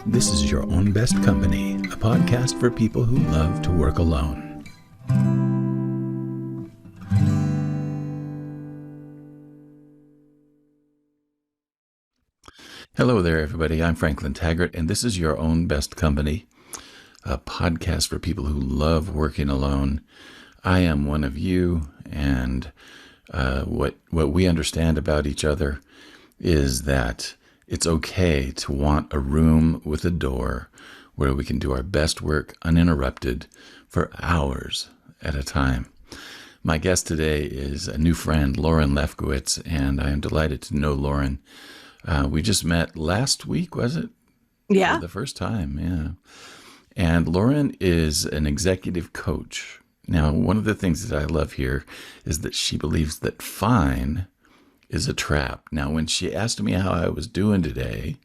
This is Your Own Best Company, a podcast for people who love to work alone. Hello there, everybody. I'm Franklin Taggart, and this is Your Own Best Company, a podcast for people who love working alone. I am one of you, and what we understand about each other is that it's okay to want a room with a door where we can do our best work uninterrupted for hours at a time. My guest today is a new friend, Lauren Lefkowitz, and I am delighted to know Lauren. We just met last week, was it? Yeah. For the first time, yeah. And Lauren is an executive coach. Now, one of the things that I love here is that she believes that fine is a trap. Now, when she asked me how I was doing today,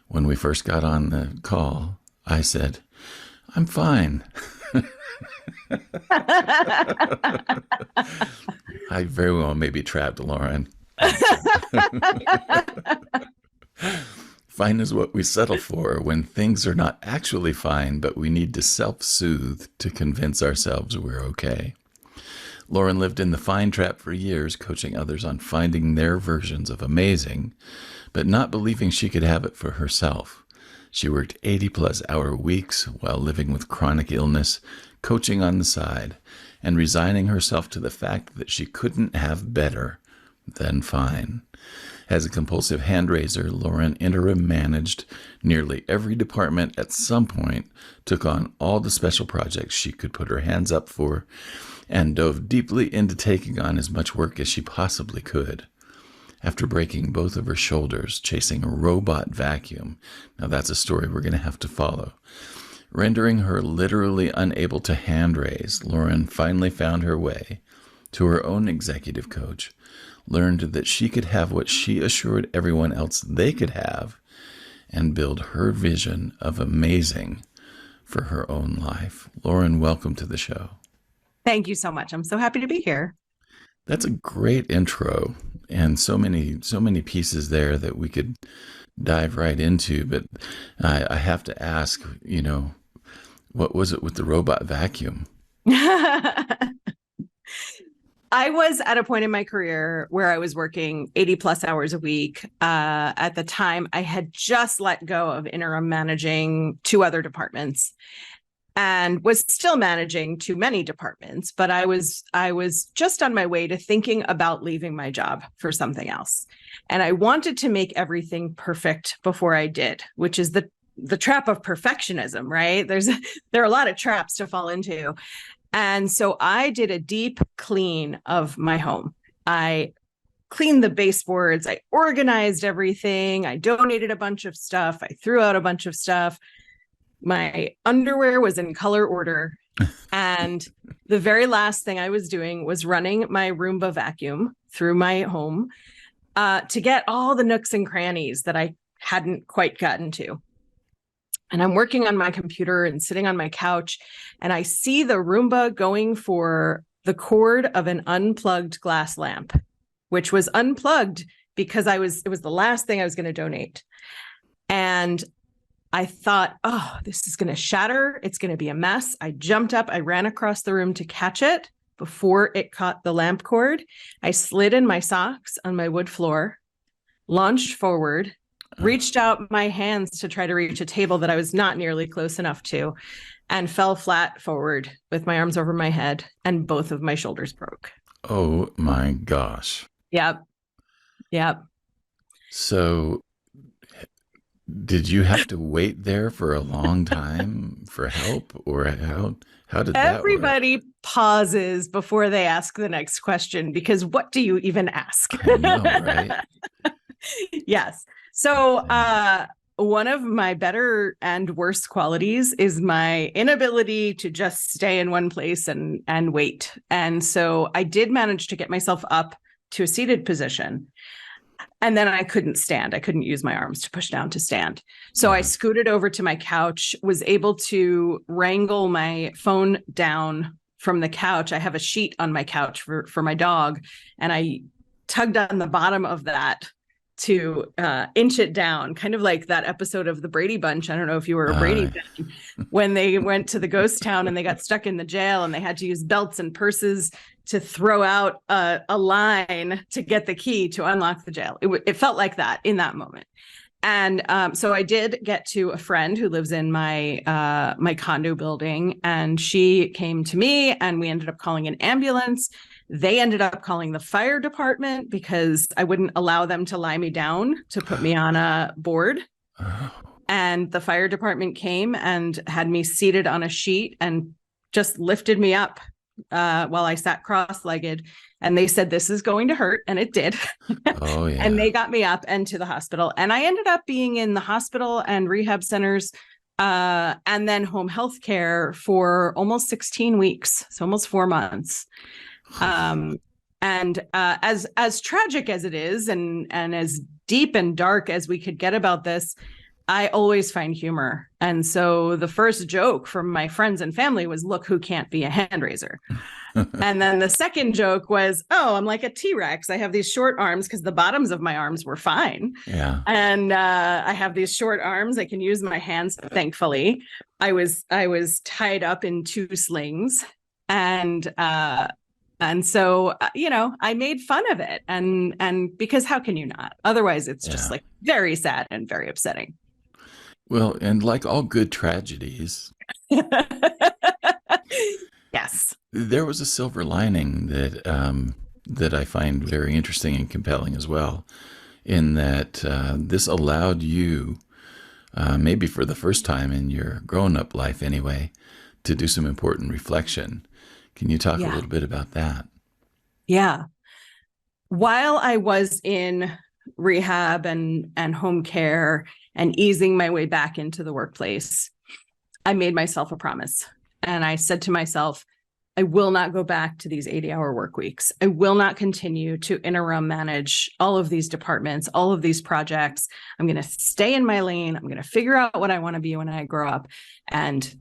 when we first got on the call, I said, I'm fine. I very well may be trapped, Lauren. Fine is what we settle for when things are not actually fine, but we need to self-soothe to convince ourselves we're okay. Lauren lived in the fine trap for years, coaching others on finding their versions of amazing, but not believing she could have it for herself. She worked 80-plus hour weeks while living with chronic illness, coaching on the side, and resigning herself to the fact that she couldn't have better than fine. As a compulsive hand raiser, Lauren interim managed nearly every department at some point, took on all the special projects she could put her hands up for, and dove deeply into taking on as much work as she possibly could. After breaking both of her shoulders chasing a robot vacuum, now that's a story we're going to have to follow, rendering her literally unable to hand raise, Lauren finally found her way to her own executive coach, learned that she could have what she assured everyone else they could have, and build her vision of amazing for her own life. Lauren, welcome to the show. Thank you so much. I'm so happy to be here. That's a great intro, and so many pieces there that we could dive right into. But I have to ask, what was it with the robot vacuum? I was at a point in my career where I was working 80 plus hours a week. At the time, I had just let go of interim managing 2 other departments and was still managing too many departments. But I was just on my way to thinking about leaving my job for something else. And I wanted to make everything perfect before I did, which is the trap of perfectionism, right? There are a lot of traps to fall into. And so I did a deep clean of my home. I cleaned the baseboards. I organized everything. I donated a bunch of stuff. I threw out a bunch of stuff. My underwear was in color order. And the very last thing I was doing was running my Roomba vacuum through my home to get all the nooks and crannies that I hadn't quite gotten to. And I'm working on my computer and sitting on my couch, and I see the Roomba going for the cord of an unplugged glass lamp, which was unplugged because it was the last thing I was going to donate. And I thought, oh, this is going to shatter. It's going to be a mess. I jumped up. I ran across the room to catch it before it caught the lamp cord. I slid in my socks on my wood floor, launched forward, reached out my hands to try to reach a table that I was not nearly close enough to, and fell flat forward with my arms over my head, and both of my shoulders broke. Oh my gosh. Yep. So did you have to wait there for a long time for help, or how did that work? Everybody pauses before they ask the next question, because what do you even ask? I know, right? Yes. So one of my better and worst qualities is my inability to just stay in one place and wait. And so I did manage to get myself up to a seated position. And then I couldn't stand. I couldn't use my arms to push down to stand. So I scooted over to my couch, was able to wrangle my phone down from the couch. I have a sheet on my couch for my dog. And I tugged on the bottom of that to inch it down, kind of like that episode of the Brady Bunch. I don't know if you were a Brady fan, when they went to the ghost town and they got stuck in the jail and they had to use belts and purses to throw out a line to get the key to unlock the jail. It felt like that in that moment. And so I did get to a friend who lives in my my condo building, and she came to me, and we ended up calling an ambulance. They ended up calling the fire department because I wouldn't allow them to lie me down to put me on a board. And the fire department came and had me seated on a sheet and just lifted me up while I sat cross-legged. And they said, this is going to hurt. And it did. Oh, yeah. And they got me up and to the hospital. And I ended up being in the hospital and rehab centers and then home health care for almost 16 weeks. So almost 4 months. And as tragic as it is, and as deep and dark as we could get about this, I always find humor. And so the first joke from my friends and family was, look who can't be a hand raiser. And then the second joke was, oh, I'm like a T-Rex. I have these short arms because the bottoms of my arms were fine. Yeah. And I have these short arms. I can use my hands. Thankfully, I was tied up in 2 slings, and so I made fun of it, and because how can you not? Otherwise, it's just like very sad and very upsetting. Well, and like all good tragedies, yes, there was a silver lining that I find very interesting and compelling as well, in that this allowed you, maybe for the first time in your grown-up life anyway, to do some important reflection. Can you talk a little bit about that? Yeah. While I was in rehab and home care and easing my way back into the workplace, I made myself a promise. And I said to myself, I will not go back to these 80-hour work weeks. I will not continue to interim manage all of these departments, all of these projects. I'm going to stay in my lane. I'm going to figure out what I want to be when I grow up, and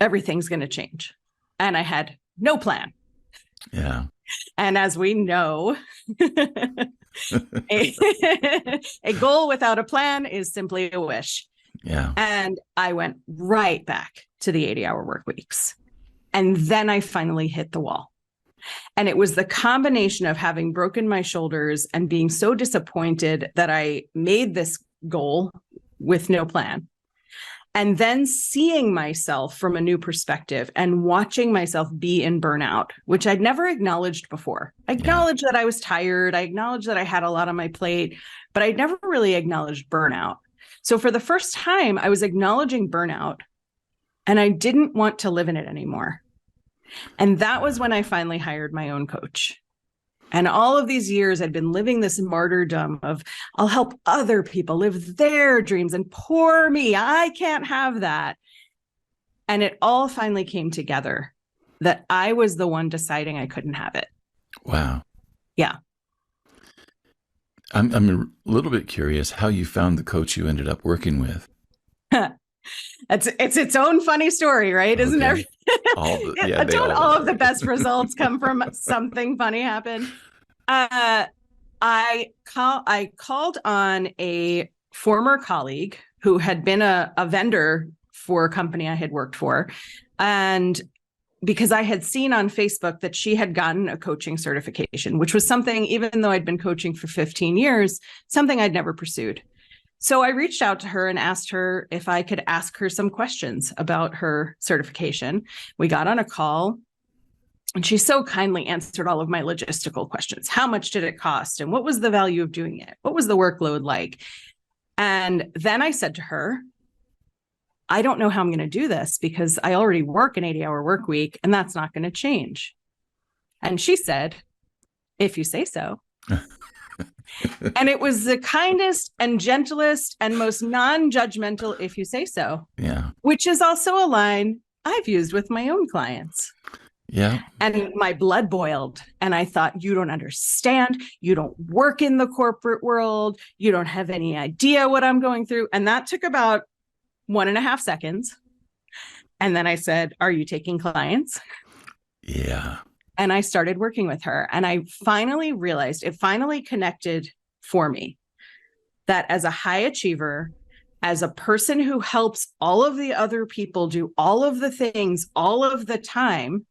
everything's going to change. And I had no plan. Yeah. And as we know, a goal without a plan is simply a wish. Yeah. And I went right back to the 80-hour work weeks. And then I finally hit the wall. And it was the combination of having broken my shoulders and being so disappointed that I made this goal with no plan, and then seeing myself from a new perspective and watching myself be in burnout, which I'd never acknowledged before. I acknowledged that I was tired. I acknowledged that I had a lot on my plate, but I'd never really acknowledged burnout. So for the first time, I was acknowledging burnout, and I didn't want to live in it anymore. And that was when I finally hired my own coach. And all of these years I'd been living this martyrdom of, I'll help other people live their dreams, and poor me, I can't have that. And it all finally came together that I was the one deciding I couldn't have it. Wow. Yeah. I'm a little bit curious how you found the coach you ended up working with. It's its own funny story, right? Okay. Isn't it? Don't all of the best results come from something funny happen? I called on a former colleague who had been a vendor for a company I had worked for, and because I had seen on Facebook that she had gotten a coaching certification, which was something, even though I'd been coaching for 15 years, something I'd never pursued. So I reached out to her and asked her if I could ask her some questions about her certification. We got on a call, and she so kindly answered all of my logistical questions. How much did it cost? And what was the value of doing it? What was the workload like? And then I said to her, I don't know how I'm going to do this because I already work an 80-hour work week, and that's not going to change. And she said, if you say so. And it was the kindest and gentlest and most non-judgmental, if you say so. Yeah. Which is also a line I've used with my own clients. Yeah. And my blood boiled. And I thought, you don't understand. You don't work in the corporate world. You don't have any idea what I'm going through. And that took about 1.5 seconds. And then I said, are you taking clients? Yeah. And I started working with her. And I finally realized, it finally connected for me. that as a high achiever, as a person who helps all of the other people do all of the things all of the time,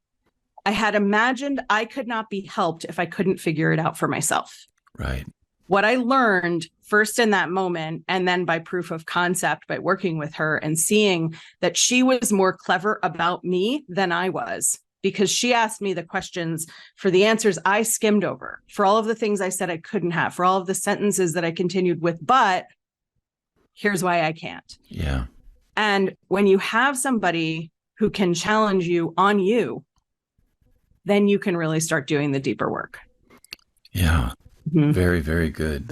I had imagined I could not be helped if I couldn't figure it out for myself. Right. What I learned first in that moment, and then by proof of concept, by working with her and seeing that she was more clever about me than I was, because she asked me the questions for the answers I skimmed over, for all of the things I said I couldn't have, for all of the sentences that I continued with, but here's why I can't. Yeah. And when you have somebody who can challenge you on you, then you can really start doing the deeper work. Yeah. Mm-hmm. Very, very good.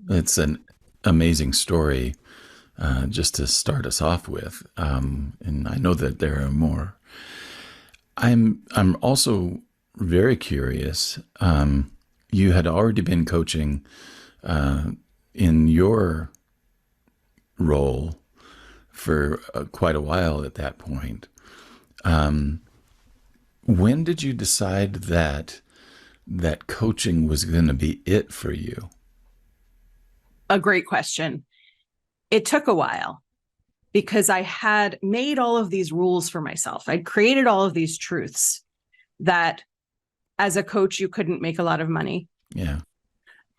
It's an amazing story, just to start us off with. And I know that there are more. I'm also very curious. You had already been coaching in your role for quite a while at that point. When did you decide that coaching was going to be it for you? A great question. It took a while because I had made all of these rules for myself. I'd created all of these truths that as a coach, you couldn't make a lot of money. Yeah.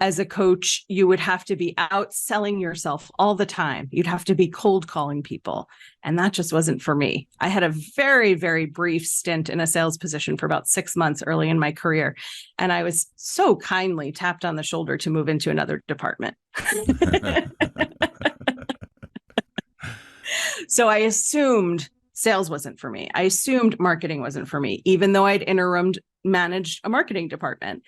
As a coach, you would have to be out selling yourself all the time. You'd have to be cold calling people. And that just wasn't for me. I had a very, very brief stint in a sales position for about 6 months early in my career. And I was so kindly tapped on the shoulder to move into another department. So I assumed sales wasn't for me. I assumed marketing wasn't for me, even though I'd interim managed a marketing department.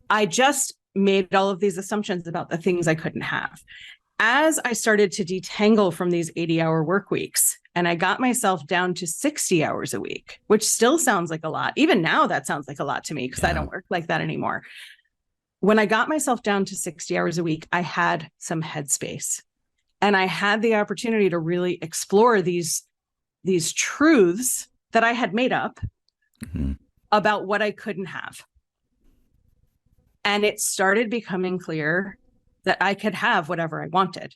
I just made all of these assumptions about the things I couldn't have. As I started to detangle from these 80-hour work weeks, and I got myself down to 60 hours a week, which still sounds like a lot. Even now, that sounds like a lot to me because I don't work like that anymore. When I got myself down to 60 hours a week, I had some headspace. And I had the opportunity to really explore these truths that I had made up about what I couldn't have. And it started becoming clear that I could have whatever I wanted.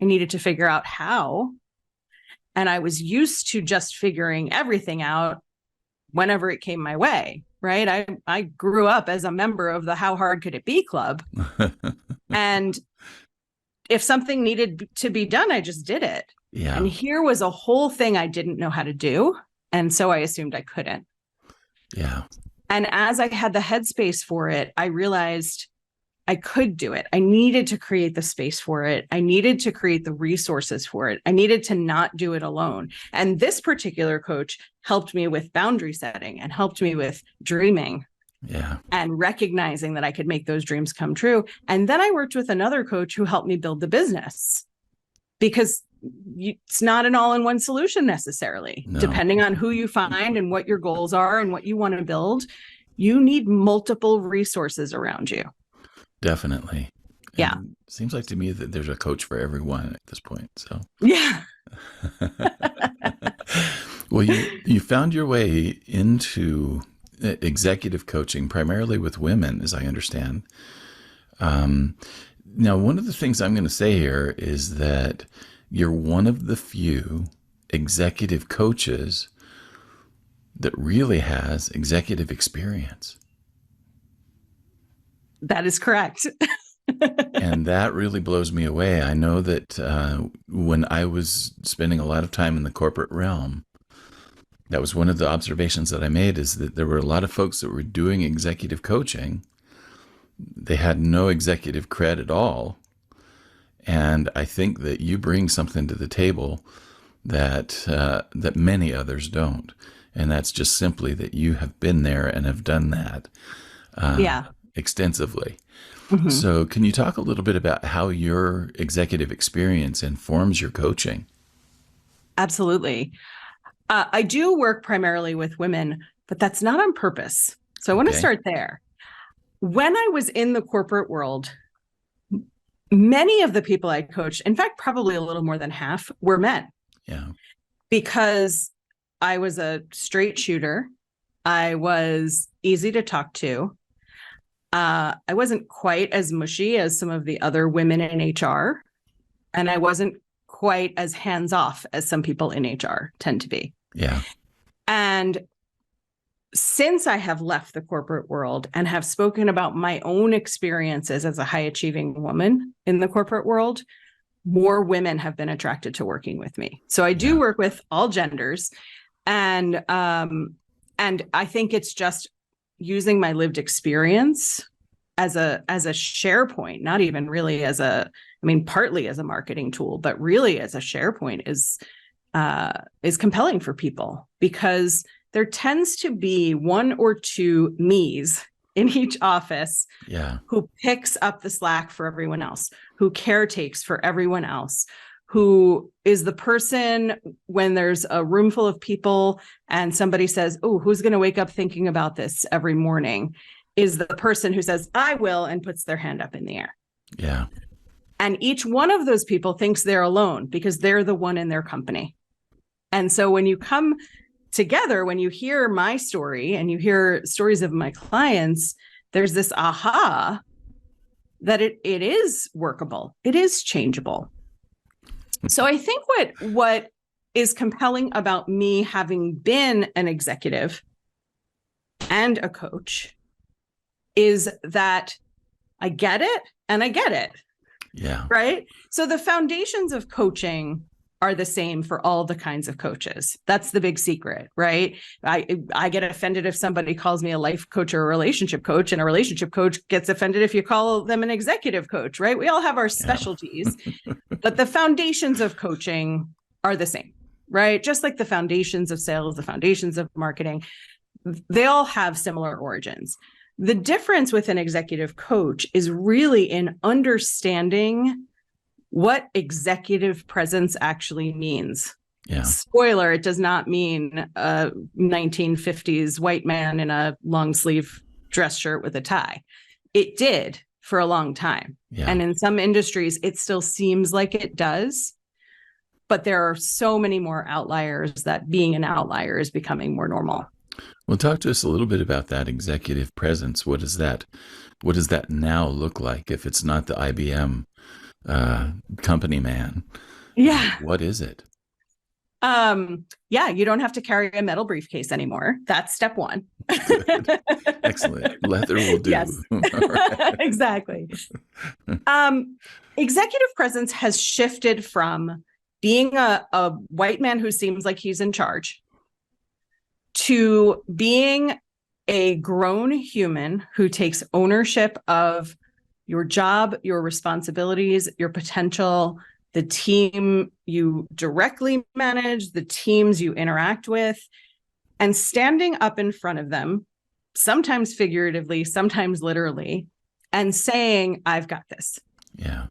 I needed to figure out how. And I was used to just figuring everything out whenever it came my way, right? I grew up as a member of the How Hard Could It Be Club. And if something needed to be done, I just did it. Yeah. And here was a whole thing I didn't know how to do. And so I assumed I couldn't. Yeah. And as I had the headspace for it, I realized I could do it. I needed to create the space for it. I needed to create the resources for it. I needed to not do it alone. And this particular coach helped me with boundary setting and helped me with dreaming. Yeah. And recognizing that I could make those dreams come true. And then I worked with another coach who helped me build the business, because it's not an all-in-one solution necessarily. No. Depending on who you find and what your goals are and what you want to build, you need multiple resources around you. Definitely. Yeah. And it seems like to me that there's a coach for everyone at this point. So yeah. Well, you found your way into executive coaching, primarily with women, as I understand. Now, one of the things I'm going to say here is that you're one of the few executive coaches that really has executive experience. That is correct. And that really blows me away. I know that when I was spending a lot of time in the corporate realm, that was one of the observations that I made, is that there were a lot of folks that were doing executive coaching. They had no executive cred at all. And I think that you bring something to the table that that many others don't. And that's just simply that you have been there and have done that extensively. Mm-hmm. So can you talk a little bit about how your executive experience informs your coaching? Absolutely. I do work primarily with women, but that's not on purpose. So I want to start there. When I was in the corporate world, many of the people I coached, in fact, probably a little more than half, were men. Yeah. Because I was a straight shooter. I was easy to talk to. I wasn't quite as mushy as some of the other women in HR, and I wasn't quite as hands-off as some people in HR tend to be. Yeah. And since I have left the corporate world and have spoken about my own experiences as a high-achieving woman in the corporate world, more women have been attracted to working with me. So I do work with all genders, and I think it's just using my lived experience as a share point, not even really as partly as a marketing tool, but really as a share point is compelling for people, because there tends to be one or two me's in each office who picks up the slack for everyone else, who caretakes for everyone else, who is the person when there's a room full of people and somebody says, oh, who's going to wake up thinking about this every morning, is the person who says, I will, and puts their hand up in the air. Yeah. And each one of those people thinks they're alone because they're the one in their company. And so when you come together, when you hear my story and you hear stories of my clients, there's this aha that it is workable. It is changeable. So I think what is compelling about me having been an executive and a coach is that I get it and I get it. Yeah. Right. So the foundations of coaching are the same for all the kinds of coaches. That's the big secret, right? I get offended if somebody calls me a life coach or a relationship coach, and a relationship coach gets offended if you call them an executive coach, right? We all have our specialties, but the foundations of coaching are the same, right? Just like the foundations of sales, the foundations of marketing, they all have similar origins. The difference with an executive coach is really in understanding what executive presence actually means. Yeah. Spoiler, it does not mean a 1950s white man in a long sleeve dress shirt with a tie. It did for a long time. Yeah. And in some industries, it still seems like it does. But there are so many more outliers that being an outlier is becoming more normal. Well, talk to us a little bit about that executive presence. What does that now look like if it's not the IBM company man? Yeah. What is it? You don't have to carry a metal briefcase anymore. That's step one. Excellent. Leather will do. Yes. Exactly. Executive presence has shifted from being a white man who seems like he's in charge to being a grown human who takes ownership of your job, your responsibilities, your potential, the team you directly manage, the teams you interact with, and standing up in front of them, sometimes figuratively, sometimes literally, and saying, I've got this. Yeah.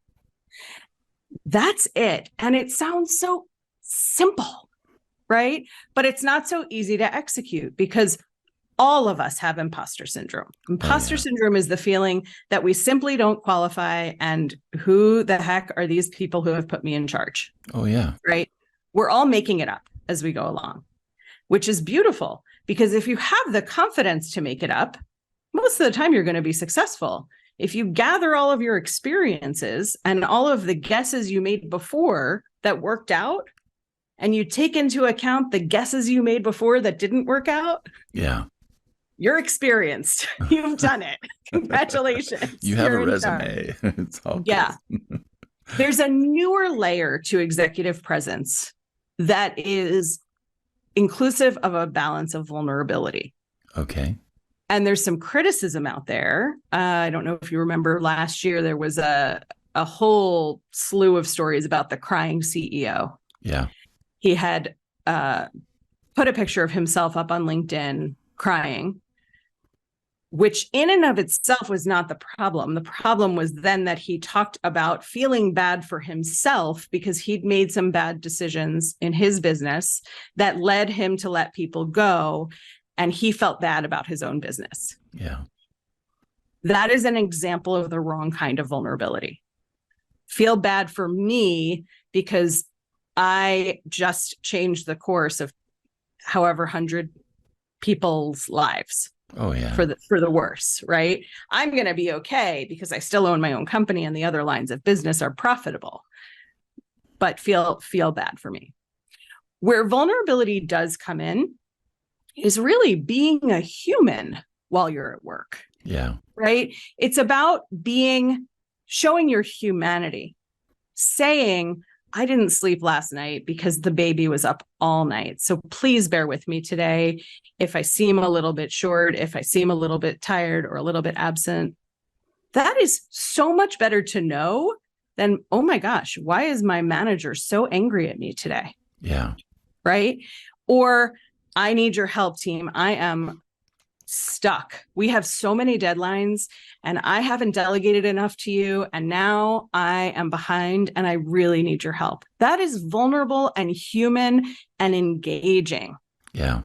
That's it. And it sounds so simple, right? But it's not so easy to execute because all of us have imposter syndrome. Imposter syndrome is the feeling that we simply don't qualify. And who the heck are these people who have put me in charge? Oh, yeah. Right. We're all making it up as we go along, which is beautiful because if you have the confidence to make it up, most of the time you're going to be successful. If you gather all of your experiences and all of the guesses you made before that worked out, and you take into account the guesses you made before that didn't work out, you're experienced. You've done it. Congratulations. You have a resume. It's all good. Yeah. There's a newer layer to executive presence that is inclusive of a balance of vulnerability. Okay. And there's some criticism out there. I don't know if you remember last year, there was a whole slew of stories about the crying CEO. Yeah. He had put a picture of himself up on LinkedIn crying, which in and of itself was not the problem. The problem was then that he talked about feeling bad for himself because he'd made some bad decisions in his business that led him to let people go. And he felt bad about his own business. Yeah. That is an example of the wrong kind of vulnerability. Feel bad for me because I just changed the course of however 100 people's lives. Oh, yeah. for the worse, right? I'm going to be okay because I still own my own company and the other lines of business are profitable, but feel bad for me. Where vulnerability does come in is really being a human while you're at work. Yeah. Right? It's about showing your humanity, saying, I didn't sleep last night because the baby was up all night. So please bear with me today. If I seem a little bit short, if I seem a little bit tired or a little bit absent, that is so much better to know than, oh my gosh, why is my manager so angry at me today? Yeah. Right? Or I need your help, team. I am stuck. We have so many deadlines and I haven't delegated enough to you. And now I am behind and I really need your help. That is vulnerable and human and engaging. Yeah.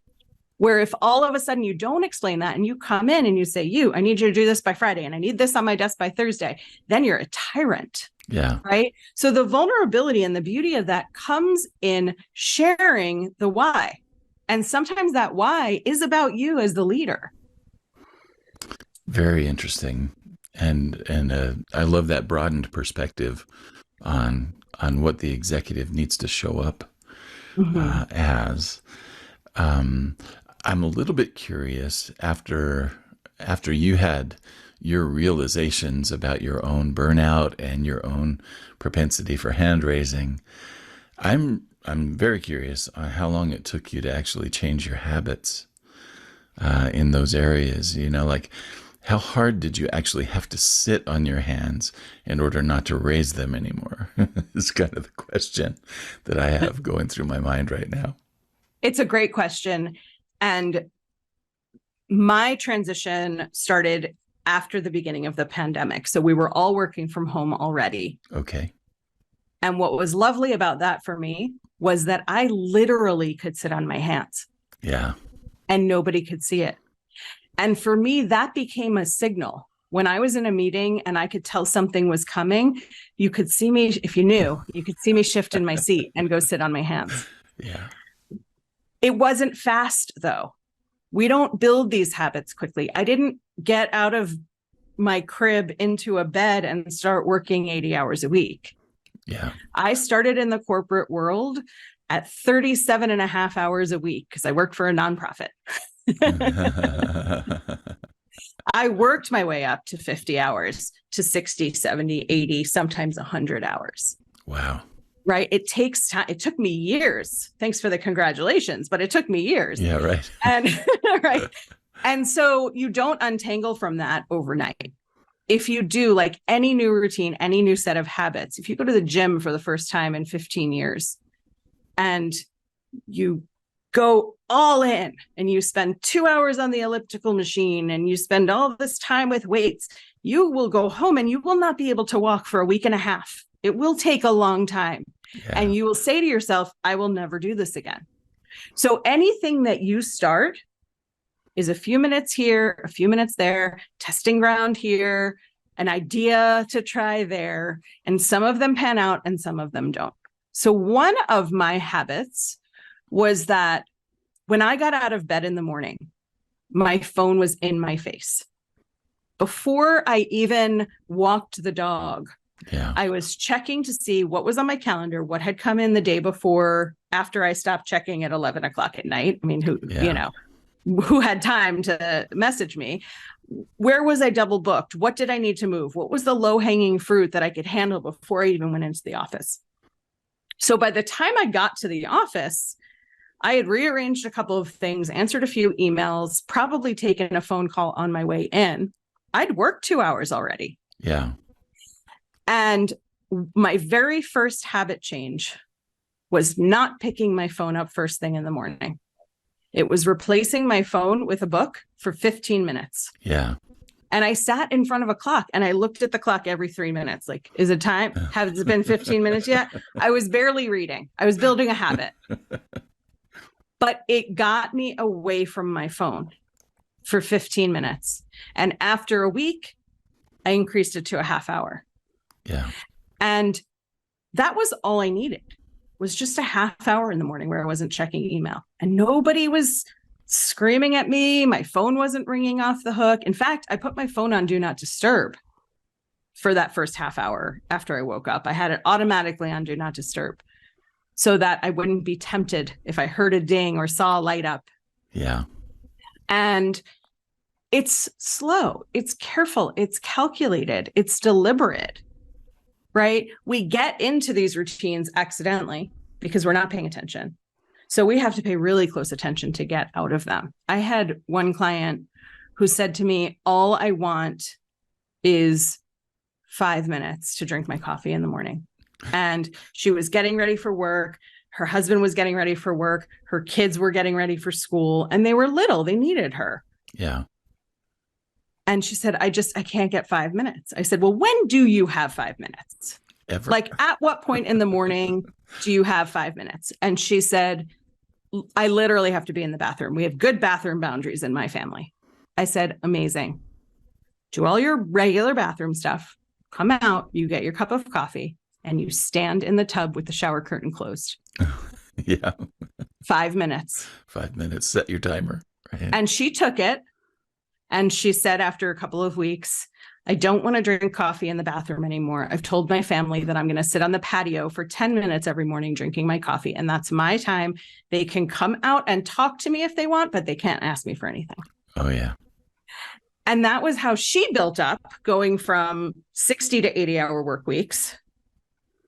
Where if all of a sudden you don't explain that and you come in and you say, I need you to do this by Friday and I need this on my desk by Thursday, then you're a tyrant. Yeah. Right. So the vulnerability and the beauty of that comes in sharing the why. And sometimes that why is about you as the leader. Very interesting. And I love that broadened perspective on what the executive needs to show up as. I'm a little bit curious after you had your realizations about your own burnout and your own propensity for hand raising. I'm very curious on how long it took you to actually change your habits in those areas. Like how hard did you actually have to sit on your hands in order not to raise them anymore? Is kind of the question that I have going through my mind right now. It's a great question. And my transition started after the beginning of the pandemic. So we were all working from home already. Okay. And what was lovely about that for me was that I literally could sit on my hands. Yeah. And nobody could see it. And for me, that became a signal. When I was in a meeting and I could tell something was coming, you could see me, if you knew, you could see me shift in my seat and go sit on my hands. Yeah. It wasn't fast, though. We don't build these habits quickly. I didn't get out of my crib into a bed and start working 80 hours a week. Yeah. I started in the corporate world at 37 and a half hours a week because I worked for a nonprofit. I worked my way up to 50 hours, to 60, 70, 80, sometimes 100 hours. Wow. Right? It takes time. It took me years. Thanks for the congratulations, but it took me years. Yeah, right. And right. And so you don't untangle from that overnight. If you do, like any new routine, any new set of habits, if you go to the gym for the first time in 15 years and you go all in and you spend 2 hours on the elliptical machine and you spend all this time with weights, you will go home and you will not be able to walk for a week and a half. It will take a long time. Yeah. And you will say to yourself, I will never do this again. So anything that you start is a few minutes here, a few minutes there, testing ground here, an idea to try there. And some of them pan out and some of them don't. So one of my habits was that when I got out of bed in the morning, my phone was in my face. Before I even walked the dog, yeah, I was checking to see what was on my calendar, what had come in the day before, after I stopped checking at 11 o'clock at night. I mean, who had time to message me? Where was I double booked? What did I need to move? What was the low hanging fruit that I could handle before I even went into the office? So by the time I got to the office, I had rearranged a couple of things, answered a few emails, probably taken a phone call on my way in. I'd worked 2 hours already. Yeah. And my very first habit change was not picking my phone up first thing in the morning. It was replacing my phone with a book for 15 minutes. Yeah. And I sat in front of a clock and I looked at the clock every 3 minutes. Like, is it time? Has it been 15 minutes yet? I was barely reading. I was building a habit. But it got me away from my phone for 15 minutes. And after a week, I increased it to a half hour. Yeah. And that was all I needed, was just a half hour in the morning where I wasn't checking email. And nobody was screaming at me. My phone wasn't ringing off the hook. In fact, I put my phone on Do Not Disturb for that first half hour after I woke up. I had it automatically on Do Not Disturb so that I wouldn't be tempted if I heard a ding or saw a light up. Yeah. And it's slow, it's careful, it's calculated, it's deliberate, right? We get into these routines accidentally because we're not paying attention. So we have to pay really close attention to get out of them. I had one client who said to me, all I want is 5 minutes to drink my coffee in the morning. And she was getting ready for work. Her husband was getting ready for work. Her kids were getting ready for school, and they were little. They needed her. Yeah. And she said, I can't get 5 minutes. I said, well, when do you have 5 minutes? Ever. Like, at what point in the morning do you have 5 minutes? And she said, I literally have to be in the bathroom. We have good bathroom boundaries in my family. I said, amazing. Do all your regular bathroom stuff, come out, you get your cup of coffee, and you stand in the tub with the shower curtain closed. Yeah. 5 minutes. 5 minutes. Set your timer. Right. And she took it. And she said after a couple of weeks, I don't want to drink coffee in the bathroom anymore. I've told my family that I'm going to sit on the patio for 10 minutes every morning drinking my coffee. And that's my time. They can come out and talk to me if they want, but they can't ask me for anything. Oh, yeah. And that was how she built up, going from 60 to 80-hour work weeks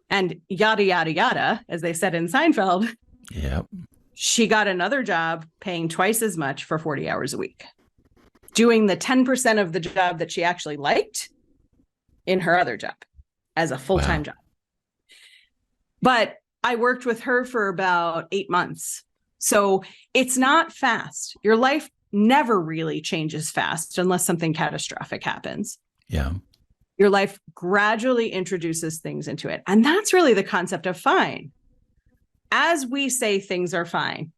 and yada, yada, yada, as they said in Seinfeld. Yep. She got another job paying twice as much for 40 hours a week, doing the 10% of the job that she actually liked in her other job as a full-time job. But I worked with her for about 8 months. So it's not fast. Your life never really changes fast unless something catastrophic happens. Yeah. Your life gradually introduces things into it. And that's really the concept of fine. As we say things are fine,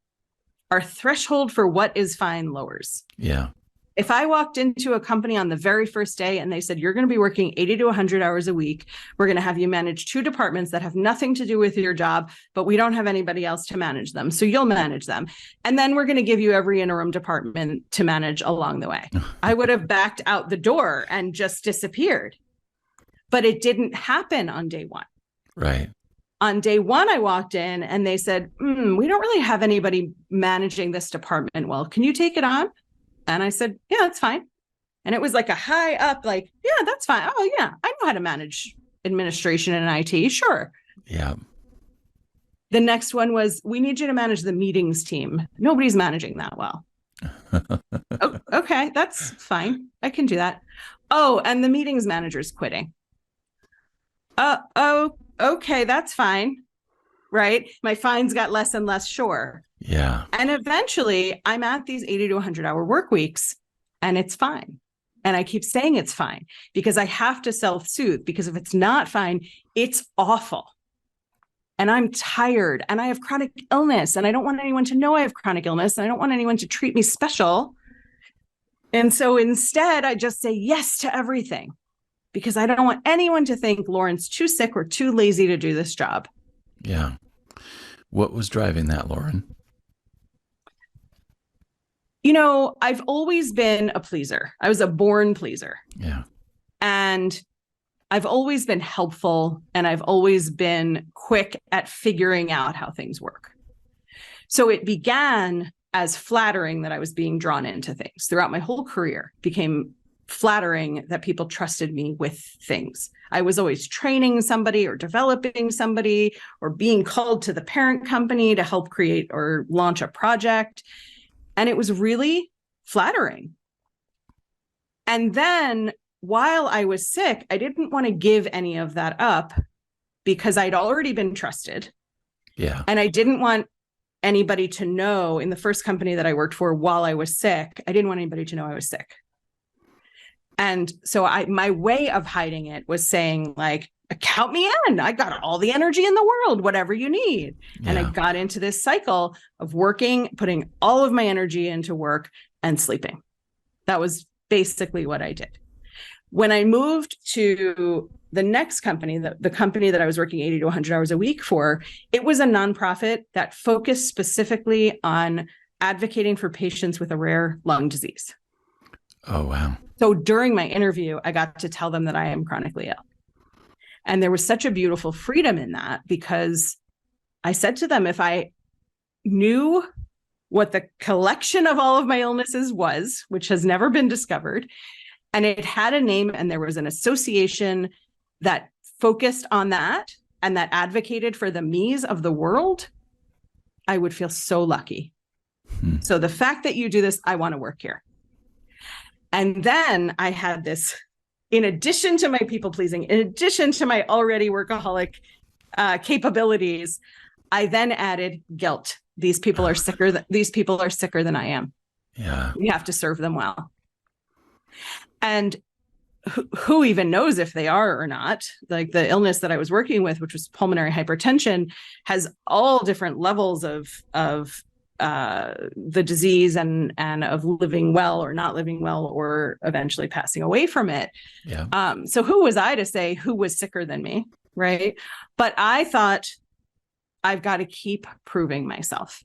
our threshold for what is fine lowers. Yeah. If I walked into a company on the very first day and they said, you're going to be working 80 to 100 hours a week, we're going to have you manage 2 departments that have nothing to do with your job, but we don't have anybody else to manage them. So you'll manage them. And then we're going to give you every interim department to manage along the way. I would have backed out the door and just disappeared. But it didn't happen on day one. Right. On day one, I walked in and they said, we don't really have anybody managing this department well. Can you take it on? And I said, yeah, that's fine. And it was like a high up, like, yeah, that's fine. Oh, yeah, I know how to manage administration and IT. Sure. Yeah. The next one was, we need you to manage the meetings team. Nobody's managing that well. Oh, okay, that's fine. I can do that. Oh, and the meetings manager's quitting. Oh, okay, that's fine. Right? My fines got less and less, sure. Yeah. And eventually I'm at these 80 to 100-hour work weeks and it's fine. And I keep saying it's fine because I have to self-soothe, because if it's not fine, it's awful. And I'm tired and I have chronic illness and I don't want anyone to know I have chronic illness. And I don't want anyone to treat me special. And so instead I just say yes to everything because I don't want anyone to think Lauren's too sick or too lazy to do this job. Yeah. What was driving that, Lauren? You know, I've always been a pleaser. I was a born pleaser. Yeah. And I've always been helpful and I've always been quick at figuring out how things work. So it began as flattering that I was being drawn into things. Throughout my whole career, it became flattering that people trusted me with things. I was always training somebody or developing somebody or being called to the parent company to help create or launch a project. And it was really flattering. And then while I was sick, I didn't want to give any of that up because I'd already been trusted. Yeah. And I didn't want anybody to know in the first company that I worked for while I was sick. I didn't want anybody to know I was sick. And so my way of hiding it was saying, like, count me in. I got all the energy in the world, whatever you need. Yeah. And I got into this cycle of working, putting all of my energy into work and sleeping. That was basically what I did. When I moved to the next company, the company that I was working 80 to 100 hours a week for, it was a nonprofit that focused specifically on advocating for patients with a rare lung disease. Oh, wow. So during my interview, I got to tell them that I am chronically ill. And there was such a beautiful freedom in that, because I said to them, if I knew what the collection of all of my illnesses was, which has never been discovered, and it had a name and there was an association that focused on that and that advocated for the me's of the world, I would feel so lucky. So the fact that you do this, I want to work here. And then I had this, in addition to my people pleasing, in addition to my already workaholic capabilities, I then added guilt. These people are sicker. These people are sicker than I am. Yeah. We have to serve them well. And who even knows if they are or not? Like the illness that I was working with, which was pulmonary hypertension, has all different levels of the disease and of living well or not living well, or eventually passing away from it. Yeah. So who was I to say who was sicker than me, right? But I thought, I've got to keep proving myself.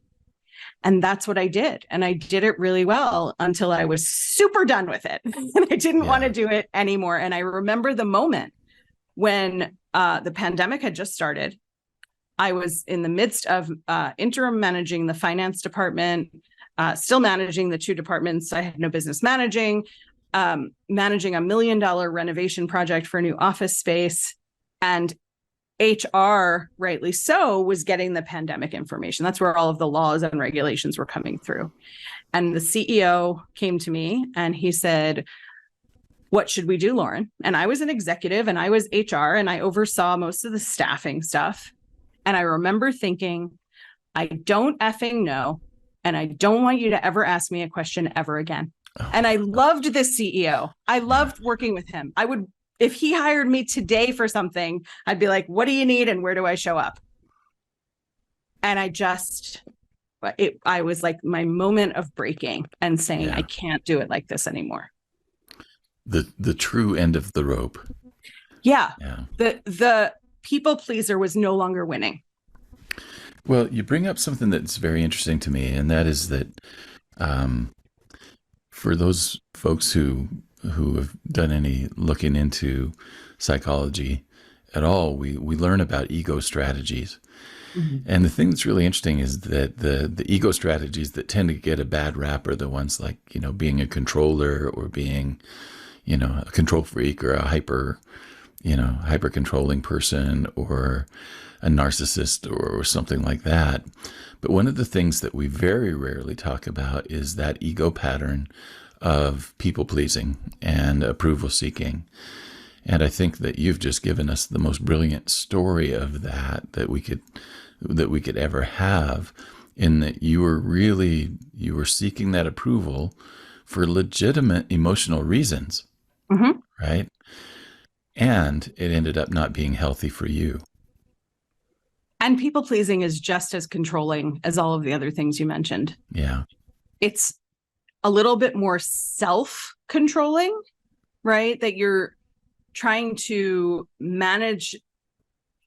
And that's what I did. And I did it really well until I was super done with it. And I didn't want to do it anymore. And I remember the moment when the pandemic had just started. I was in the midst of interim managing the finance department, still managing the two departments I had no business managing, managing $1 million renovation project for a new office space. And HR, rightly so, was getting the pandemic information. That's where all of the laws and regulations were coming through. And the CEO came to me and he said, "What should we do, Lauren?" And I was an executive and I was HR and I oversaw most of the staffing stuff. And I remember thinking, I don't effing know. And I don't want you to ever ask me a question ever again. And I loved this CEO. I loved working with him. I would, if he hired me today for something, I'd be like, what do you need and where do I show up? And I was like my moment of breaking and saying, I can't do it like this anymore. The true end of the rope. Yeah. The people pleaser was no longer winning. Well, you bring up something that's very interesting to me, and that is that for those folks who have done any looking into psychology at all, we learn about ego strategies. Mm-hmm. And the thing that's really interesting is that the ego strategies that tend to get a bad rap are the ones like, being a controller or being, a control freak or a hyper controlling person or a narcissist or something like that. But one of the things that we very rarely talk about is that ego pattern of people pleasing and approval seeking. And I think that you've just given us the most brilliant story of that we could ever have, in that you were seeking that approval for legitimate emotional reasons. Mm-hmm. Right? And it ended up not being healthy for you. And people pleasing is just as controlling as all of the other things you mentioned. Yeah. It's a little bit more self-controlling, right? That you're trying to manage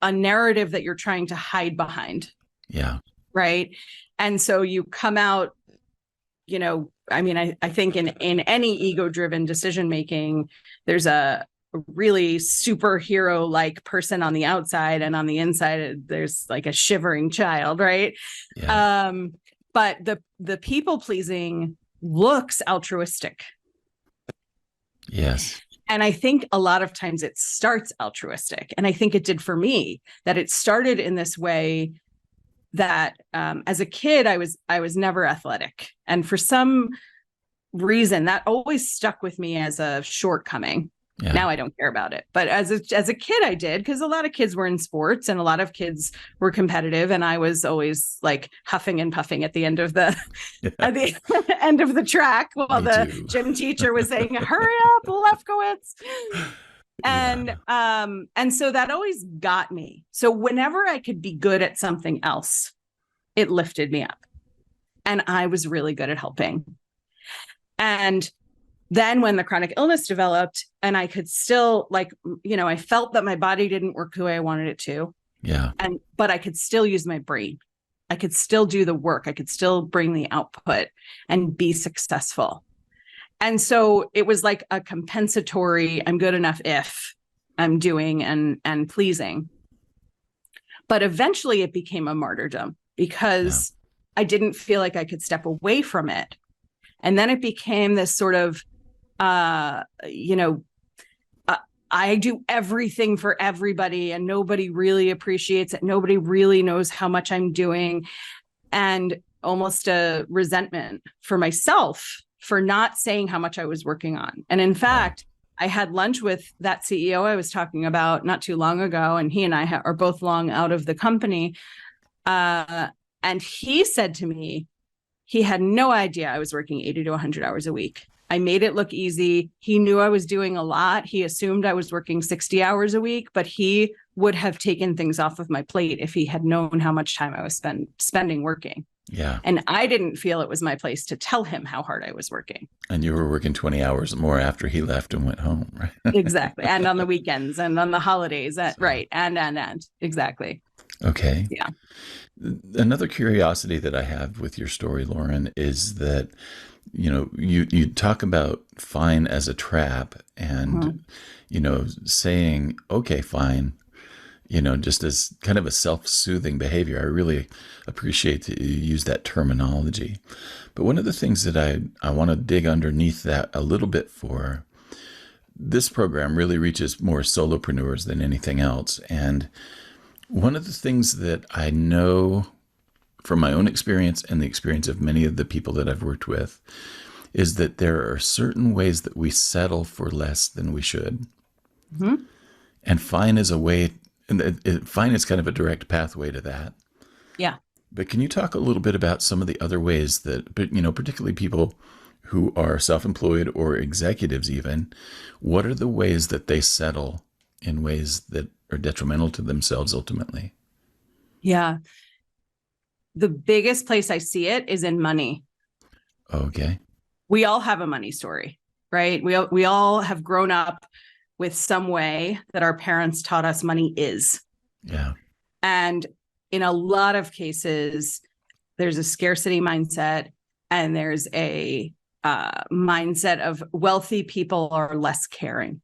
a narrative that you're trying to hide behind. Yeah. Right. And so you come out, I think in any ego-driven decision-making, there's a really superhero-like person on the outside, and on the inside, there's like a shivering child, right? Yeah. But the people-pleasing looks altruistic. Yes. And I think a lot of times it starts altruistic. And I think it did for me, that it started in this way that as a kid, I was never athletic. And for some reason, that always stuck with me as a shortcoming. Yeah. Now I don't care about it. But as a kid, I did, because a lot of kids were in sports and a lot of kids were competitive. And I was always like huffing and puffing at the end of the at the end of the track while the gym teacher was saying, "Hurry up, Lefkowitz." And so that always got me. So whenever I could be good at something else, it lifted me up. And I was really good at helping. And then when the chronic illness developed and I could still I felt that my body didn't work the way I wanted it to. Yeah. But I could still use my brain. I could still do the work. I could still bring the output and be successful. And so it was like a compensatory, I'm good enough if I'm doing and pleasing. But eventually it became a martyrdom because I didn't feel like I could step away from it. And then it became this sort of, I do everything for everybody and nobody really appreciates it. Nobody really knows how much I'm doing, and almost a resentment for myself for not saying how much I was working on. And in fact, I had lunch with that CEO I was talking about not too long ago, and he and I are both long out of the company. And he said to me, he had no idea I was working 80 to 100 hours a week. I made it look easy. He knew I was doing a lot. He assumed I was working 60 hours a week, but he would have taken things off of my plate if he had known how much time I was spending working. Yeah. And I didn't feel it was my place to tell him how hard I was working. And you were working 20 hours more after he left and went home, right? Exactly. And on the weekends and on the holidays. Right. And exactly. Okay. Yeah. Another curiosity that I have with your story, Lauren, is that, you talk about fine as a trap and, saying, okay, fine, just as kind of a self-soothing behavior. I really appreciate that you use that terminology. But one of the things that I want to dig underneath that a little bit for, this program really reaches more solopreneurs than anything else. And one of the things that I know from my own experience and the experience of many of the people that I've worked with is that there are certain ways that we settle for less than we should. Mm-hmm. And fine is a way, and fine is kind of a direct pathway to that. Yeah. But can you talk a little bit about some of the other ways that, particularly people who are self-employed or executives even, what are the ways that they settle in ways that are detrimental to themselves ultimately? Yeah. The biggest place I see it is in money. Okay. We all have a money story, right? We all have grown up with some way that our parents taught us money is. Yeah. And in a lot of cases, there's a scarcity mindset and there's a mindset of wealthy people are less caring.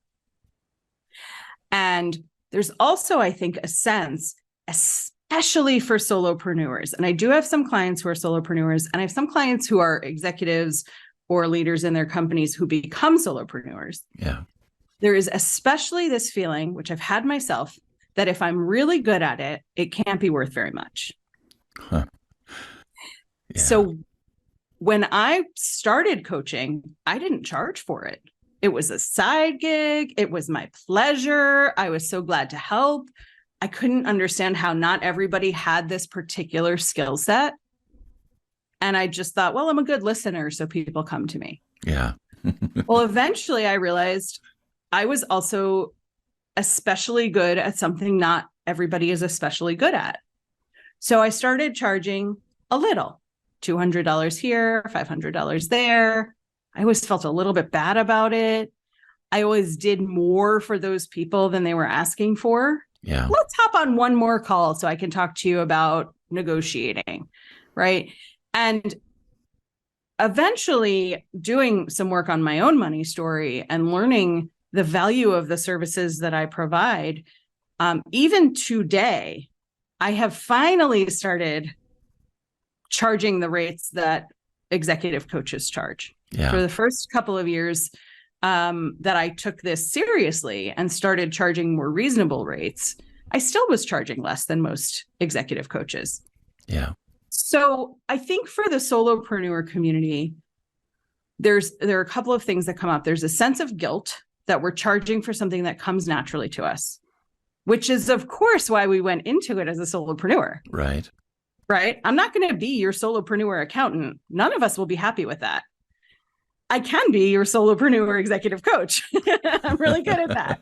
And there's also, I think, a sense, especially for solopreneurs. And I do have some clients who are solopreneurs, and I have some clients who are executives or leaders in their companies who become solopreneurs. Yeah. There is especially this feeling, which I've had myself, that if I'm really good at it, it can't be worth very much. Huh. Yeah. So when I started coaching, I didn't charge for it. It was a side gig. It was my pleasure. I was so glad to help. I couldn't understand how not everybody had this particular skill set. And I just thought, well, I'm a good listener, so people come to me. Yeah. Well, eventually I realized I was also especially good at something not everybody is especially good at. So I started charging a little, $200 here, $500 there. I always felt a little bit bad about it. I always did more for those people than they were asking for. Yeah. Let's hop on one more call so I can talk to you about negotiating, right? And eventually doing some work on my own money story and learning the value of the services that I provide. Even today, I have finally started charging the rates that executive coaches charge. Yeah. For the first couple of years that I took this seriously and started charging more reasonable rates, I still was charging less than most executive coaches. Yeah. So I think for the solopreneur community, there are a couple of things that come up. There's a sense of guilt that we're charging for something that comes naturally to us, which is, of course, why we went into it as a solopreneur. Right. Right. I'm not going to be your solopreneur accountant. None of us will be happy with that. I can be your solopreneur executive coach. I'm really good at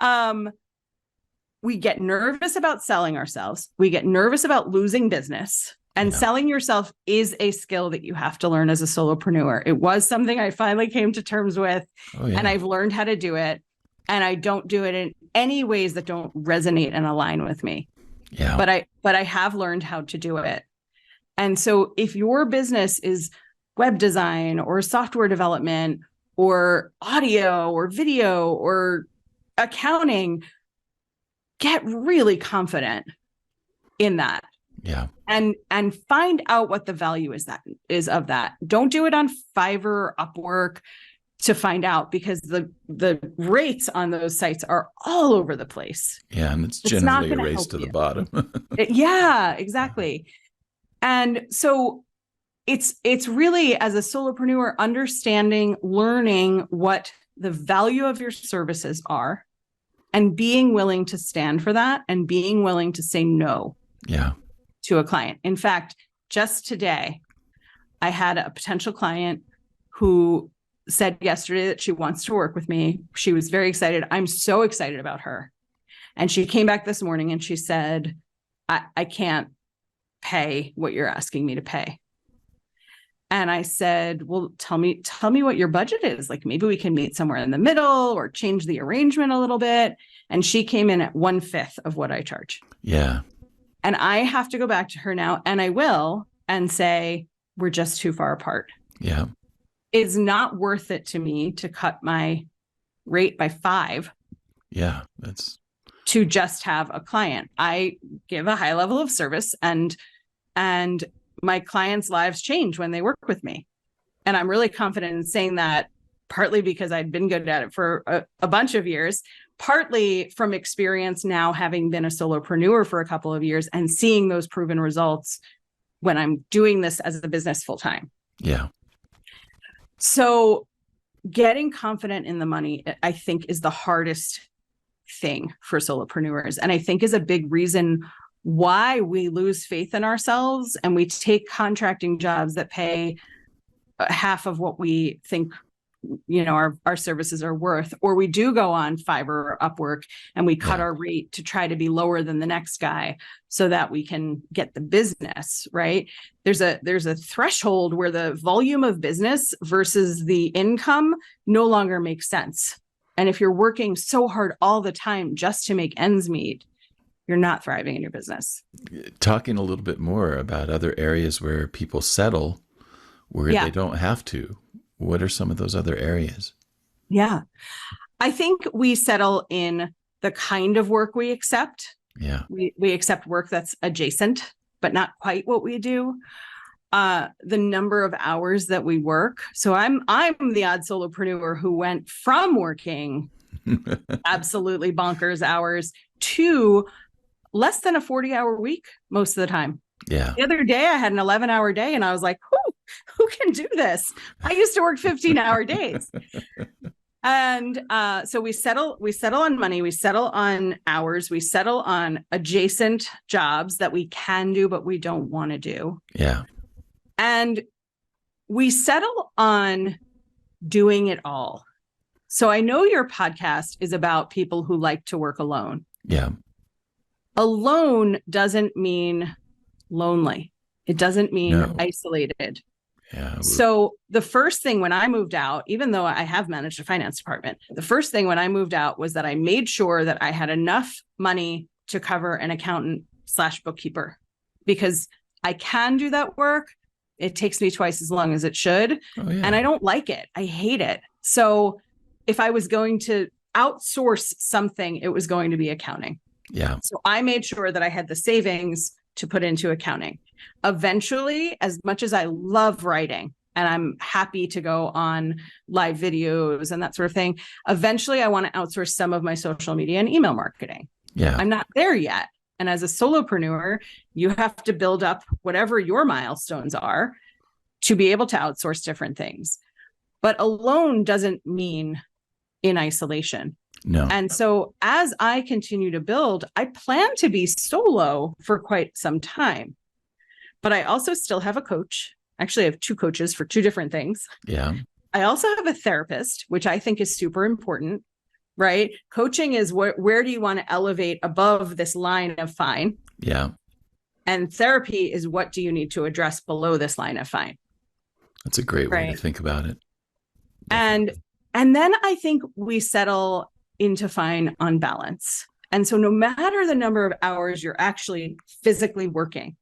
that. We get nervous about selling ourselves. We get nervous about losing business. And selling yourself is a skill that you have to learn as a solopreneur. It was something I finally came to terms with, and I've learned how to do it. And I don't do it in any ways that don't resonate and align with me. Yeah. but I have learned how to do it. And so if your business is web design or software development or audio or video or accounting, get really confident in that. Yeah. And find out what the value is of that. Don't do it on Fiverr or Upwork to find out, because the rates on those sites are all over the place. Yeah. And it's It's not generally a gonna race help to the you. bottom. Yeah, exactly. And so it's really, as a solopreneur, understanding, learning what the value of your services are, and being willing to stand for that, and being willing to say no Yeah. to a client. In fact, just today, I had a potential client who said yesterday that she wants to work with me. She was very excited. I'm so excited about her. And she came back this morning and she said, I can't pay what you're asking me to pay. And I said, well, tell me what your budget is. Like, maybe we can meet somewhere in the middle or change the arrangement a little bit. And she came in at 1/5 of what I charge. Yeah. And I have to go back to her now, and I will, and say, we're just too far apart. Yeah. It's not worth it to me to cut my rate by 5 Yeah. That's to just have a client. I give a high level of service, and my clients' lives change when they work with me. And I'm really confident in saying that, partly because I'd been good at it for a bunch of years, partly from experience now, having been a solopreneur for a couple of years and seeing those proven results when I'm doing this as a business full time. yeah. So getting confident in the money, I think, is the hardest thing for solopreneurs. And I think is a big reason why we lose faith in ourselves and we take contracting jobs that pay half of what we think, our services are worth, or we do go on Fiverr or Upwork and we cut our rate to try to be lower than the next guy so that we can get the business, right? There's a threshold where the volume of business versus the income no longer makes sense. And if you're working so hard all the time just to make ends meet, you're not thriving in your business. Talking a little bit more about other areas where people settle where they don't have to. What are some of those other areas? Yeah. I think we settle in the kind of work we accept. Yeah. We accept work that's adjacent, but not quite what we do. The number of hours that we work. So I'm the odd solopreneur who went from working absolutely bonkers hours to less than a 40-hour week most of the time. Yeah. The other day I had an 11-hour day and I was like, who can do this? I used to work 15-hour days. And so we settle on money, we settle on hours, we settle on adjacent jobs that we can do, but we don't want to do. Yeah. And we settle on doing it all. So I know your podcast is about people who like to work alone. Yeah. Alone doesn't mean lonely. It doesn't mean isolated. Yeah. So the first thing when I moved out, even though I have managed a finance department, the first thing when I moved out was that I made sure that I had enough money to cover an accountant / bookkeeper, because I can do that work. It takes me twice as long as it should. Oh, yeah. And I don't like it. I hate it. So if I was going to outsource something, it was going to be accounting. Yeah. So I made sure that I had the savings to put into accounting. Eventually, as much as I love writing and I'm happy to go on live videos and that sort of thing, eventually I want to outsource some of my social media and email marketing. Yeah. I'm not there yet. And as a solopreneur, you have to build up whatever your milestones are to be able to outsource different things. But alone doesn't mean in isolation. No. And so as I continue to build, I plan to be solo for quite some time. But I also still have a coach. Actually, I have 2 coaches for 2 different things. Yeah. I also have a therapist, which I think is super important, right? Coaching is where do you want to elevate above this line of fine? Yeah. And therapy is what do you need to address below this line of fine? That's a great way to think about it. And then I think we settle into fine on balance. And so no matter the number of hours you're actually physically working,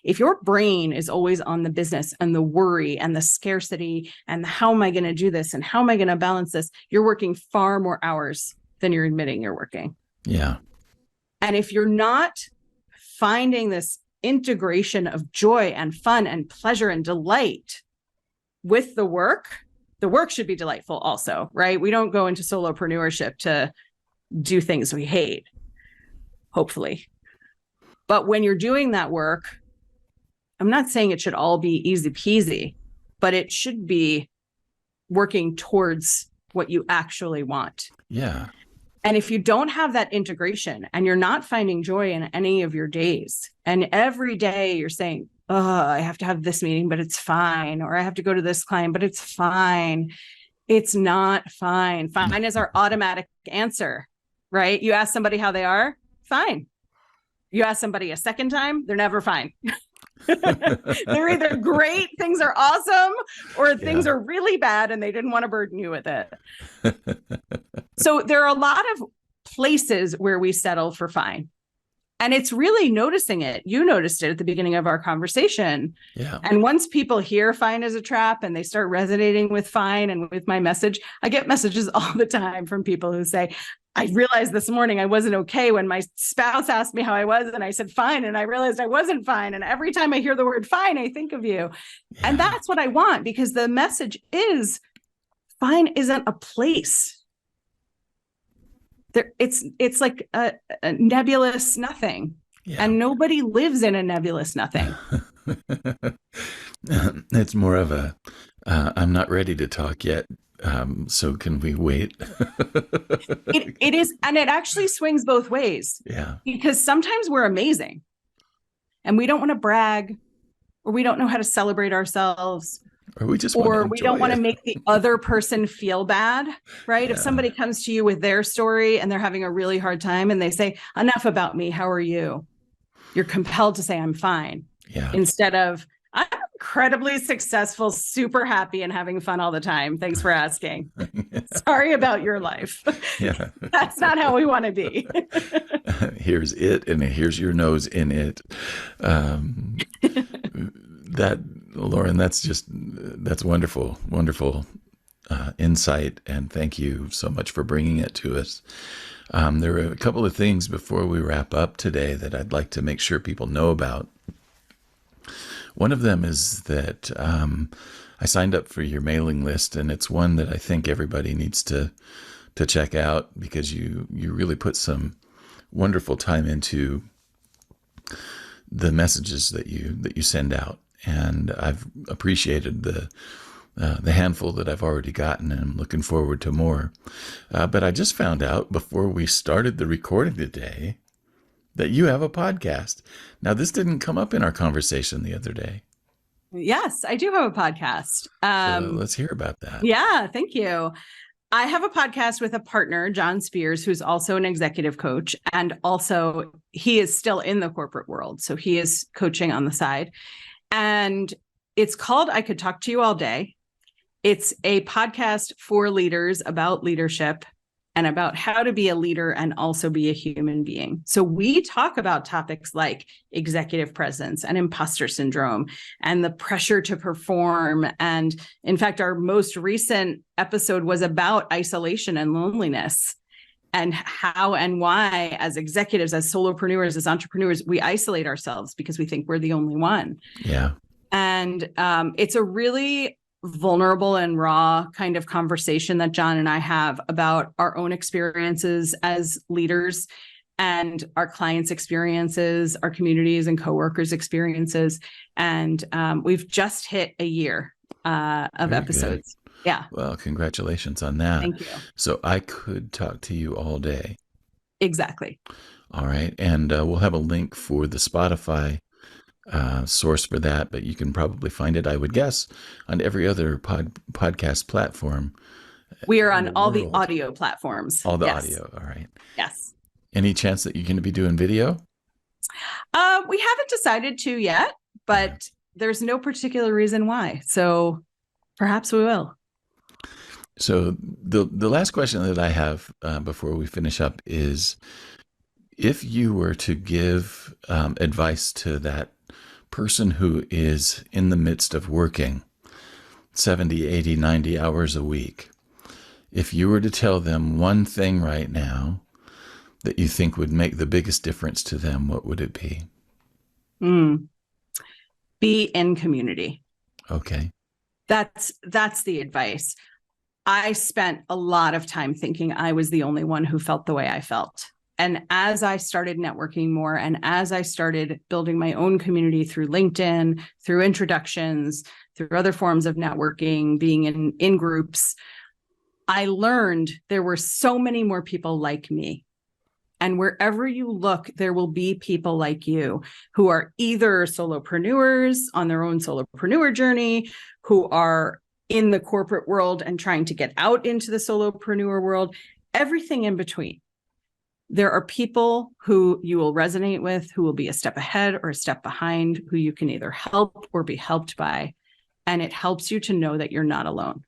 if your brain is always on the business and the worry and the scarcity and how am I going to do this and how am I going to balance this, you're working far more hours than you're admitting you're working. Yeah. And if you're not finding this integration of joy and fun and pleasure and delight with the work should be delightful also, right? We don't go into solopreneurship to do things we hate, hopefully. But when you're doing that work, I'm not saying it should all be easy peasy, but it should be working towards what you actually want. Yeah. And if you don't have that integration and you're not finding joy in any of your days, and every day you're saying, oh, I have to have this meeting, but it's fine. Or I have to go to this client, but it's fine. It's not fine. Fine is our automatic answer, right? You ask somebody how they are, fine. You ask somebody a second time, they're never fine. They're either great, things are awesome, or things are really bad and they didn't want to burden you with it. So there are a lot of places where we settle for fine. And it's really noticing it. You noticed it at the beginning of our conversation. Yeah. And once people hear fine as a trap and they start resonating with fine and with my message, I get messages all the time from people who say, I realized this morning I wasn't okay when my spouse asked me how I was and I said fine, and I realized I wasn't fine. And every time I hear the word fine, I think of you. Yeah. And that's what I want, because the message is fine isn't a place. It's like a nebulous nothing. Yeah. And nobody lives in a nebulous nothing. It's more of a, I'm not ready to talk yet. So can we wait? It is. And it actually swings both ways. Yeah. Because sometimes we're amazing and we don't want to brag, or we don't know how to celebrate ourselves. Or we just we don't want to make the other person feel bad, right? Yeah. If somebody comes to you with their story and they're having a really hard time and they say, enough about me, how are you? You're compelled to say, I'm fine. Yeah. Instead of, I'm incredibly successful, super happy, and having fun all the time. Thanks for asking. Yeah. Sorry about your life. Yeah. That's not how we want to be. Here's it, and here's your nose in it. Lauren, that's wonderful, wonderful insight, and thank you so much for bringing it to us. There are a couple of things before we wrap up today that I'd like to make sure people know about. One of them is that I signed up for your mailing list, and it's one that I think everybody needs to check out, because you really put some wonderful time into the messages that you send out. And I've appreciated the handful that I've already gotten, and I'm looking forward to more. But I just found out before we started the recording today that you have a podcast. Now, this didn't come up in our conversation the other day. Yes, I do have a podcast. So let's hear about that. Yeah, thank you. I have a podcast with a partner, John Spears, who's also an executive coach. And also he is still in the corporate world. So he is coaching on the side. And it's called I Could Talk to You All Day. It's a podcast for leaders about leadership and about how to be a leader and also be a human being. So we talk about topics like executive presence and imposter syndrome and the pressure to perform. And in fact, our most recent episode was about isolation and loneliness, and how and why, as executives, as solopreneurs, as entrepreneurs, we isolate ourselves because we think we're the only one. Yeah. And it's a really vulnerable and raw kind of conversation that John and I have about our own experiences as leaders and our clients' experiences, our communities and coworkers' experiences. And we've just hit a year of Very episodes. Good. Yeah. Well, congratulations on that. Thank you. So I could talk to you all day. Exactly. All right. And we'll have a link for the Spotify source for that, but you can probably find it, I would guess, on every other podcast platform. We are on all the audio platforms. All the audio. All right. Yes. Any chance that you're going to be doing video? We haven't decided to yet, but there's no particular reason why. So perhaps we will. So the last question that I have before we finish up is, If you were to give advice to that person who is in the midst of working 70, 80, 90 hours a week, if you were to tell them one thing right now that you think would make the biggest difference to them, what would it be? Be in community. Okay. That's the advice. I spent a lot of time thinking I was the only one who felt the way I felt. And as I started networking more, and as I started building my own community through LinkedIn, through introductions, through other forms of networking, being in groups, I learned there were so many more people like me. And wherever you look, there will be people like you who are either solopreneurs on their own solopreneur journey, who are in the corporate world and trying to get out into the solopreneur world, everything in between. There are people who you will resonate with, who will be a step ahead or a step behind, who you can either help or be helped by. And it helps you to know that you're not alone.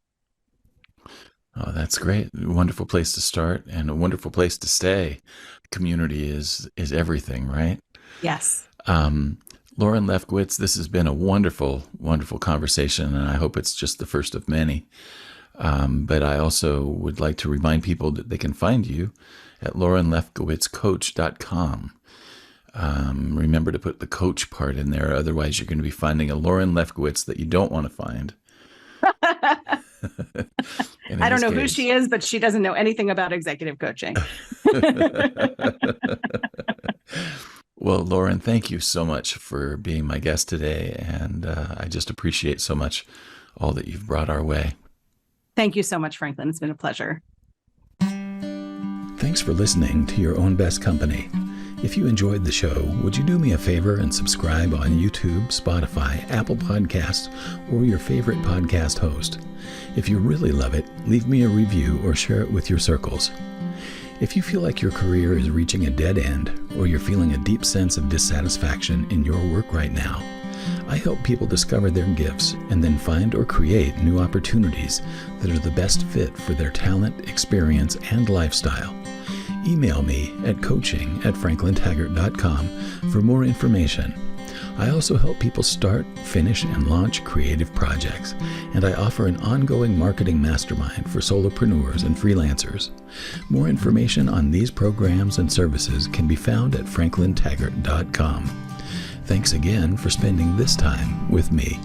Oh, that's great. Wonderful place to start and a wonderful place to stay. Community is everything, right? Yes. Lauren Lefkowitz, this has been a wonderful, wonderful conversation, and I hope it's just the first of many. But I also would like to remind people that they can find you at laurenlefkowitzcoach.com. Remember to put the coach part in there, otherwise you're going to be finding a Lauren Lefkowitz that you don't want to find. I don't know who she is, but she doesn't know anything about executive coaching. Well, Lauren, thank you so much for being my guest today. And I just appreciate so much all that you've brought our way. Thank you so much, Franklin. It's been a pleasure. Thanks for listening to Your Own Best Company. If you enjoyed the show, would you do me a favor and subscribe on YouTube, Spotify, Apple Podcasts, or your favorite podcast host? If you really love it, leave me a review or share it with your circles. If you feel like your career is reaching a dead end, or you're feeling a deep sense of dissatisfaction in your work right now, I help people discover their gifts and then find or create new opportunities that are the best fit for their talent, experience, and lifestyle. Email me at coaching@franklintaggart.com for more information. I also help people start, finish, and launch creative projects, and I offer an ongoing marketing mastermind for solopreneurs and freelancers. More information on these programs and services can be found at franklintaggart.com. Thanks again for spending this time with me.